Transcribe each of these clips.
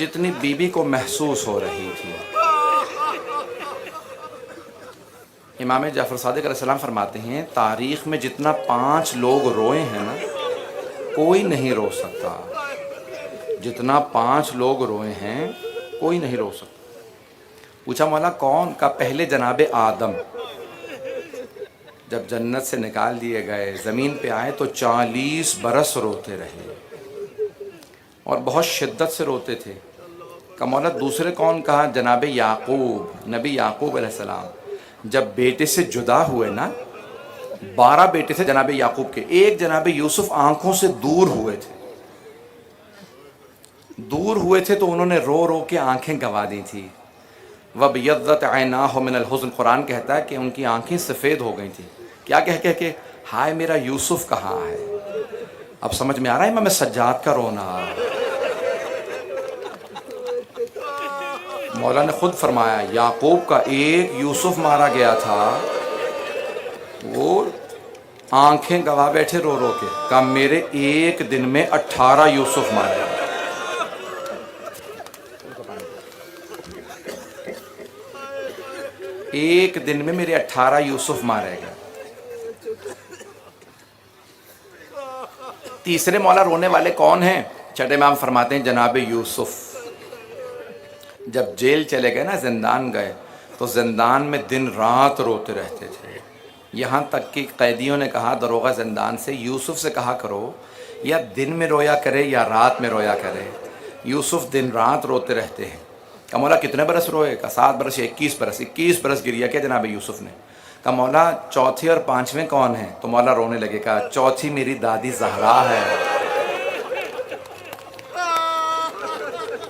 جتنی بیوی کو محسوس ہو رہی تھی۔ امام جعفر صادق علیہ السلام فرماتے ہیں تاریخ میں جتنا 5 لوگ روئے ہیں نا کوئی نہیں رو سکتا، جتنا 5 لوگ روئے ہیں کوئی نہیں رو سکتا۔ پوچھا مولا کون؟ کا پہلے جناب آدم جب جنت سے نکال دیے گئے زمین پہ آئے تو 40 برس روتے رہے اور بہت شدت سے روتے تھے۔ کہ مولا دوسرے کون؟ کہا جناب یعقوب، نبی یعقوب علیہ السلام جب بیٹے سے جدا ہوئے نا، 12 بیٹے تھے جناب یعقوب کے، ایک جناب یوسف آنکھوں سے دور ہوئے تھے، دور ہوئے تھے تو انہوں نے رو رو کے آنکھیں گنوا دی تھی۔ وَبْيَضَّتْ عَيْنَاهُ مِنَ الْحُزْنِ، قرآن کہتا ہے کہ ان کی آنکھیں سفید ہو گئی تھیں، کیا کہہ کہ ہائے میرا یوسف کہاں ہے؟ اب سمجھ میں آ رہا ہے امام سجاد کا رونا۔ مولا نے خود فرمایا یعقوب کا ایک یوسف مارا گیا تھا، وہ آنکھیں گوا بیٹھے رو رو کے، کہا میرے ایک دن میں 18 یوسف مارے گئے۔ ایک دن میں میرے 18 یوسف مارے گئے۔ تیسرے مولا رونے والے کون ہیں؟ چھٹے امام فرماتے ہیں جناب یوسف جب جیل چلے گئے نا، زندان گئے تو زندان میں دن رات روتے رہتے تھے، یہاں تک کہ قیدیوں نے کہا دروغہ زندان سے یوسف سے کہا کرو یا دن میں رویا کرے یا رات میں رویا کرے، یوسف دن رات روتے رہتے ہیں۔ کہ مولا کتنے برس روئے؟ کہ 7 برس یا 21 برس، 21 برس گریا کیا جناب یوسف نے۔ کہ مولا چوتھی اور 5ویں کون ہیں؟ تو مولا رونے لگے، کہا چوتھی میری دادی زہرا ہے،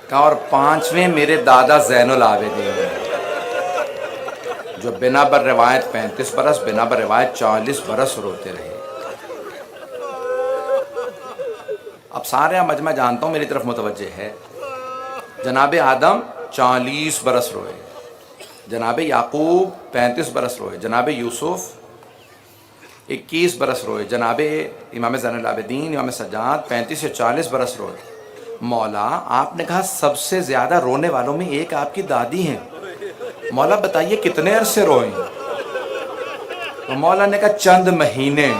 کہا اور 5ویں میرے دادا زین العابدین ہیں، جو بنا بر روایت 35 برس بنا بر روایت 40 برس روتے رہے۔ اب سارے مجمع جانتا ہوں میری طرف متوجہ ہے، جناب آدم 40 برس روئے، جناب یعقوب 35 برس روئے، جناب یوسف 21 برس روئے، جناب امام زین العابدین امام سجاد 35 یا 40 برس روئے۔ مولا آپ نے کہا سب سے زیادہ رونے والوں میں ایک آپ کی دادی ہیں، مولا بتائیے کتنے عرصے روئیں؟ تو مولا نے کہا چند مہینے۔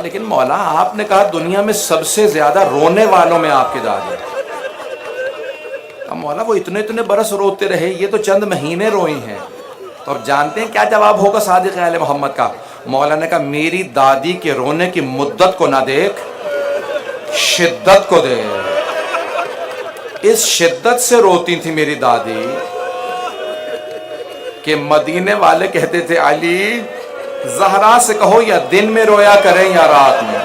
لیکن مولا آپ نے کہا دنیا میں سب سے زیادہ رونے والوں میں آپ کی دادی۔ مولا وہ اتنے برس روتے رہے، یہ تو چند مہینے روئی ہیں۔ تو اب جانتے ہیں کیا جواب ہوگا صادق اہل محمد کا؟ مولا نے کہا میری دادی کے رونے کی مدت کو نہ دیکھ، شدت کو دیکھ۔ اس شدت سے روتی تھی میری دادی کہ مدینے والے کہتے تھے علی زہرا سے کہو یا دن میں رویا کریں یا رات میں۔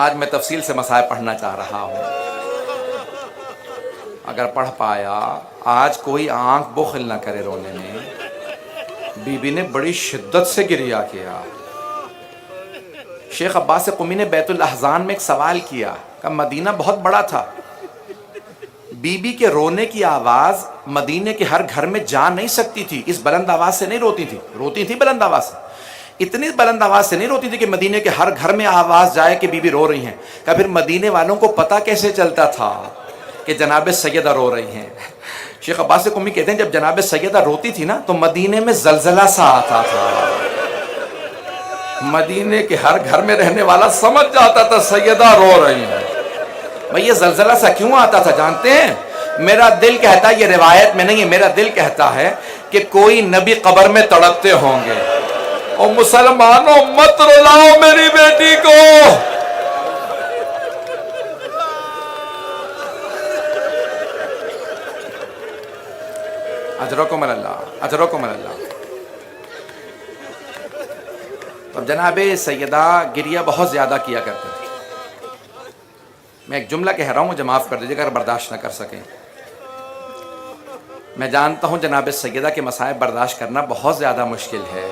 آج میں تفصیل سے مسائل پڑھنا چاہ رہا ہوں، اگر پڑھ پایا آج کوئی آنکھ بخل نہ کرے رونے میں۔ بی بی نے بڑی شدت سے گریہ کیا۔ شیخ عباس قمی نے بیت الاحزان میں ایک سوال کیا کہ مدینہ بہت بڑا تھا، بی بی کے رونے کی آواز مدینے کے ہر گھر میں جا نہیں سکتی تھی، اس بلند آواز سے نہیں روتی تھی، روتی تھی بلند آواز سے، اتنی بلند آواز سے نہیں روتی تھی کہ مدینے کے ہر گھر میں آواز جائے کہ بی بی رو رہی ہیں۔ کہ پھر مدینے والوں کو پتہ کیسے چلتا تھا کہ جناب سیدہ رو رہی ہیں؟ شیخ عباس قمی کہتے ہیں جب جناب سیدہ روتی تھی نا تو مدینے میں زلزلہ سا آتا تھا، مدینے کے ہر گھر میں رہنے والا سمجھ جاتا تھا سیدہ رو رہی ہیں۔ بھئی یہ زلزلہ سا کیوں آتا تھا جانتے ہیں؟ میرا دل کہتا ہے، یہ روایت میں نہیں ہے، میرا دل کہتا ہے کہ کوئی نبی قبر میں تڑپتے ہوں گے، اور مسلمانوں مت رلاؤ میری بیٹی کو۔ اجرکم اللہ، اجرکم اللہ۔ تو جناب سیدہ گریہ بہت زیادہ کیا کرتے تھے۔ میں ایک جملہ کہہ رہا ہوں، مجھے معاف کر دیجیے اگر برداشت نہ کر سکیں۔ میں جانتا ہوں جناب سیدہ کے مصائب برداشت کرنا بہت زیادہ مشکل ہے۔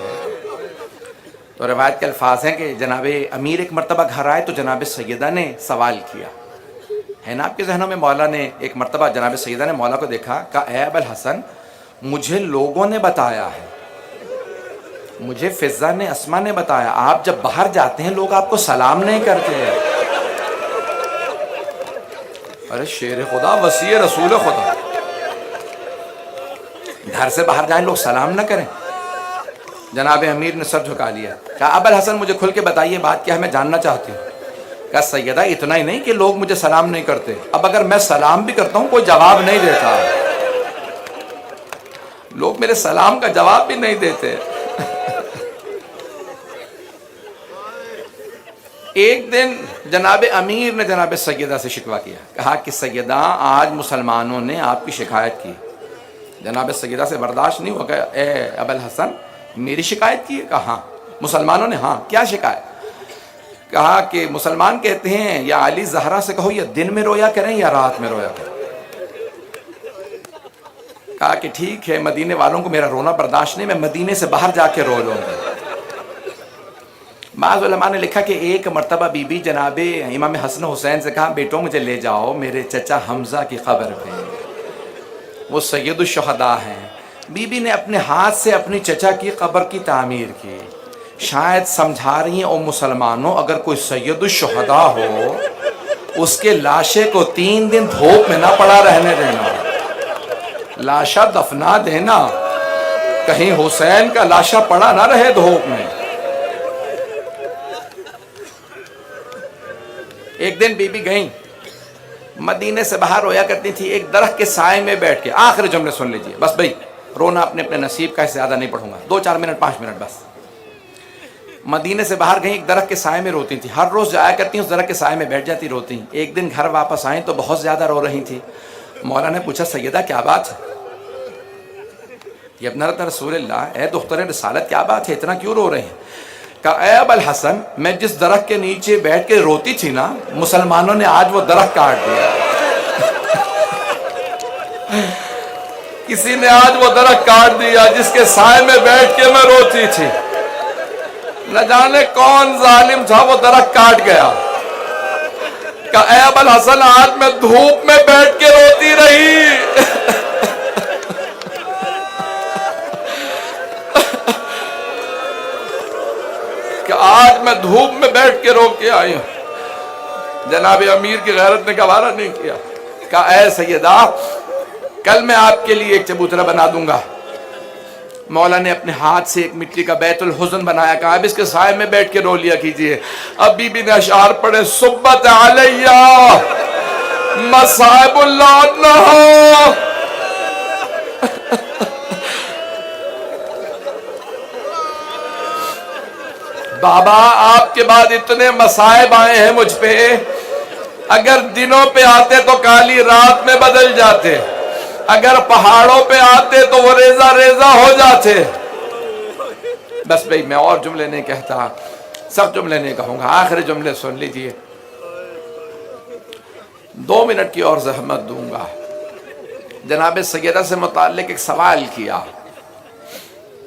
تو روایت کے الفاظ ہیں کہ جناب امیر ایک مرتبہ گھر آئے تو جناب سیدہ نے سوال کیا، ہے نا آپ کے ذہنوں میں؟ مولا نے ایک مرتبہ جناب سیدہ نے مولا کو دیکھا، کہا اے ابو الحسن مجھے لوگوں نے بتایا ہے مجھے فضا نے اسما نے بتایا آپ جب باہر جاتے ہیں لوگ آپ کو سلام نہیں کرتے ہیں. ارے شیر خدا وسیع رسول خدا, گھر سے باہر جائیں لوگ سلام نہ کریں. جناب امیر نے سر جھکا لیا, کہا ابو الحسن مجھے کھل کے بتائیے بات کیا ہے, میں جاننا چاہتی ہوں. کہا سیدہ اتنا ہی نہیں کہ لوگ مجھے سلام نہیں کرتے, اب اگر میں سلام بھی کرتا ہوں کوئی جواب نہیں دیتا, لوگ میرے سلام کا جواب بھی نہیں دیتے. ایک دن جناب امیر نے جناب سیدہ سے شکوہ کیا, کہا کہ سیدہ آج مسلمانوں نے آپ کی شکایت کی. جناب سیدہ سے برداشت نہیں ہوا, کہ اے ابو الحسن میری شکایت کی ہے؟ کہا ہاں. مسلمانوں نے, ہاں کیا شکایت؟ کہا کہ مسلمان کہتے ہیں یا علی زہرا سے کہو یا دن میں رویا کریں یا رات میں رویا کریں. کہا کہ ٹھیک ہے, مدینے والوں کو میرا رونا برداشت نہیں, میں مدینے سے باہر جا کے رو لوں گا. بعض علماء نے لکھا کہ ایک مرتبہ بی بی جناب امام حسن حسین سے کہا بیٹوں مجھے لے جاؤ میرے چچا حمزہ کی قبر پہ, وہ سید الشہداء ہیں. بی بی نے اپنے ہاتھ سے اپنی چچا کی قبر کی تعمیر کی. شاید سمجھا رہی ہیں او مسلمانوں اگر کوئی سید الشہداء ہو اس کے لاشے کو 3 دن دھوپ میں نہ پڑا رہنے دینا, لاشا دفنا دینا, کہیں حسین کا لاشا پڑا نہ رہے دھوپ میں. ایک دن بی بی گئیں مدینے سے باہر رویا کرتی تھی, ایک درخت کے سائے میں بیٹھ کے, آخری جملے سن لیجئے بس بھائی, رونا اپنے اپنے نصیب کا ہے, زیادہ نہیں پڑھوں گا, 2-4 منٹ 5 منٹ بس. مدینے سے باہر گئیں, ایک درخت کے سائے میں روتی تھی, ہر روز جایا کرتی اس درخت کے سائے میں بیٹھ جاتی روتی. ایک دن گھر واپس آئیں تو بہت زیادہ رو رہی تھی. مولا نے پوچھا سیدہ کیا بات ہے؟ یہ ابنت رسول اللہ اے دختر رسالت کیا بات ہے, اتنا کیوں رو رہے ہیں؟ کہا اے ابو الحسن میں جس درخت کے نیچے بیٹھ کے روتی تھی نا, مسلمانوں نے آج وہ درخت کاٹ دیا. کسی نے آج وہ درخت کاٹ دیا جس کے سائے میں بیٹھ کے میں روتی تھی. نہ جانے کون ظالم تھا وہ درخت کاٹ گیا. کہا اے ابو الحسن آج میں دھوپ میں بیٹھ کے روتی رہی. کہ آج میں دھوپ میں بیٹھ کے رو کے آئی ہوں. جناب امیر کی غیرت نے گوارا نہیں کیا, کہا اے سیدہ کل میں آپ کے لیے ایک چبوترا بنا دوں گا. مولا نے اپنے ہاتھ سے ایک مٹی کا بیت الحزن بنایا, کہا اب اس کے سائے میں بیٹھ کے رو لیا کیجئے. اب بی بی نے اشعار پڑھے, صبت علیہ مصائب اللہ عنہا. بابا آپ کے بعد اتنے مصائب آئے ہیں مجھ پہ, اگر دنوں پہ آتے تو کالی رات میں بدل جاتے, اگر پہاڑوں پہ آتے تو وہ ریزہ ریزہ ہو جاتے. بس بھئی میں اور جملے نہیں کہتا, سب جملے نہیں کہوں گا, آخری جملے سن لیجئے. 2 منٹ کی اور زحمت دوں گا. جناب سیدہ سے متعلق ایک سوال کیا.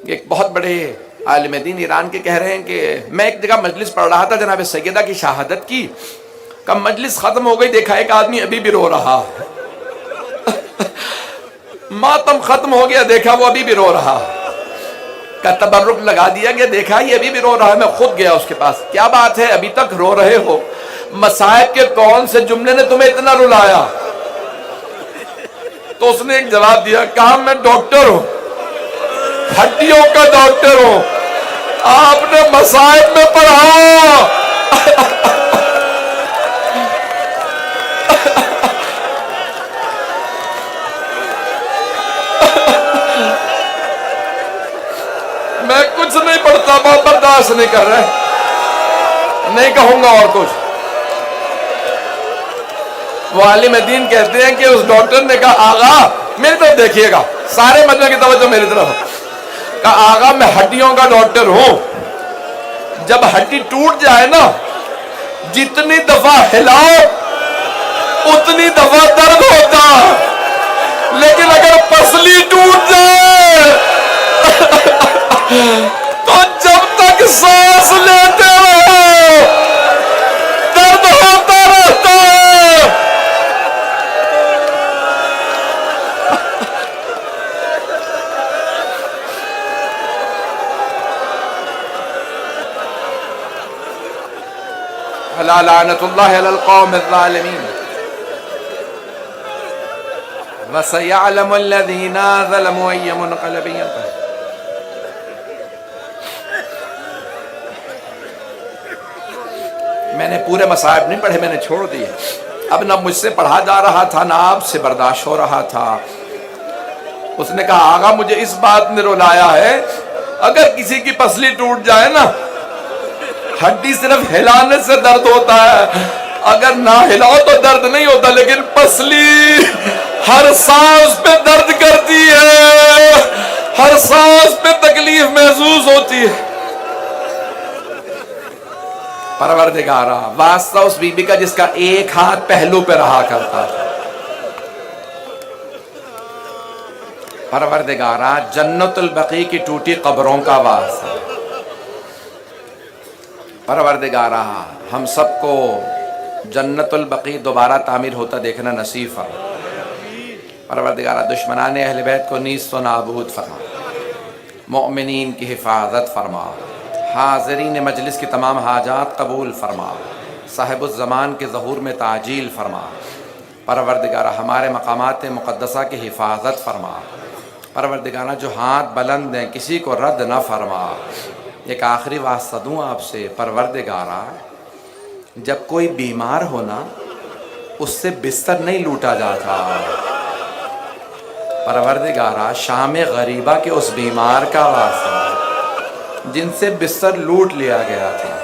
ایک بہت بڑے عالم دین ایران کے کہہ رہے ہیں کہ میں ایک جگہ مجلس پڑھ رہا تھا جناب سیدہ کی شہادت کی. کب مجلس ختم ہو گئی دیکھا ایک آدمی ابھی بھی رو رہا. ماتم ختم ہو گیا دیکھا وہ ابھی بھی رو رہا. کا تبرک لگا دیا گیا, دیکھا یہ ابھی بھی رو رہا ہے. میں خود گیا اس کے پاس, کیا بات ہے ابھی تک رو رہے ہو, مصائب کے کون سے جملے نے تمہیں اتنا رلایا؟ تو اس نے ایک جواب دیا, کہا میں ڈاکٹر ہوں, ہڈیوں کا ڈاکٹر ہوں, آپ نے مصائب میں پڑھا. میں کچھ نہیں پڑھتا, بہت برداشت نہیں کر رہے, نہیں کہوں گا اور کچھ. وہ عالم دین کہتے ہیں کہ اس ڈاکٹر نے کہا آغا میری طرف دیکھیے گا, سارے مجمع کی توجہ میری طرف. کہا آغا میں ہڈیوں کا ڈاکٹر ہوں, جب ہڈی ٹوٹ جائے نا جتنی دفعہ ہلاؤ اتنی دفعہ درد ہوتا, لیکن اگر پسلی ٹوٹ جائے تو جب تک سانس لیتے رہو درد ہوتا رہتا ہے. الا لعنۃ اللہ علی القوم الظالمین وسيعلم الذين ظلموا أي منقلب ينقلبون. میں نے پورے مصائب نہیں پڑھے، میں نے چھوڑ دیے. اب نہ مجھ سے پڑھا جا رہا تھا، نہ آپ سے برداشت ہو رہا تھا. اس نے کہا آقا مجھے اس بات نے رلایا ہے، اگر کسی کی پسلی ٹوٹ جائے نا، ہڈی صرف ہلانے سے درد ہوتا ہے، اگر نہ ہلاؤ تو درد نہیں ہوتا، لیکن پسلی ہر سانس پہ درد کرتی ہے، ہر سانس پہ تکلیف محسوس ہوتی ہے. پروردگارا واسطہ اس بی بی کا جس کا ایک ہاتھ پہلو پہ رہا کرتا تھا. پروردگارا جنت البقیع کی ٹوٹی قبروں کا واسطہ. پروردگارا ہم سب کو جنت البقیع دوبارہ تعمیر ہوتا دیکھنا نصیب فرما. پروردگارا دشمنان اہل بیت کو نیست و نابود فرما، مؤمنین کی حفاظت فرما، حاضرین مجلس کی تمام حاجات قبول فرما، صاحب الزمان کے ظہور میں تعجیل فرما. پروردگارہ ہمارے مقامات مقدسہ کی حفاظت فرما. پروردگارہ جو ہاتھ بلند ہیں کسی کو رد نہ فرما. ایک آخری واسطہ دوں آپ سے، پروردگارہ جب کوئی بیمار ہونا اس سے بستر نہیں لوٹا جاتا. پروردگارہ شام غریبہ کے اس بیمار کا واسطہ جن سے بستر لوٹ لیا گیا تھا،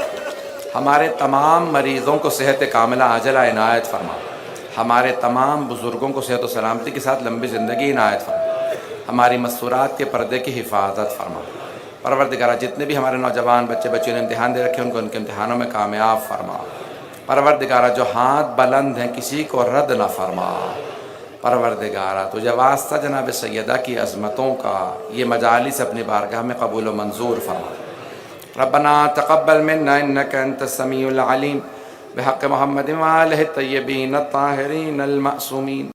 ہمارے تمام مریضوں کو صحت کاملہ عاجلہ عنایت فرما. ہمارے تمام بزرگوں کو صحت و سلامتی کے ساتھ لمبی زندگی عنایت فرما. ہماری مستورات کے پردے کی حفاظت فرما. پروردگارہ جتنے بھی ہمارے نوجوان بچے بچیوں نے امتحان دے رکھے ان کو ان کے امتحانوں میں کامیاب فرما. پروردگارہ جو ہاتھ بلند ہیں کسی کو رد نہ فرما. پروردگارہ تجھے واسطہ جناب سیدہ کی عظمتوں کا یہ مجالس اپنی بارگاہ میں قبول و منظور فرما. ربنا تقبل منا انك انت السميع العليم بحق محمد وآلہ الطیبین الطاہرین المعصومین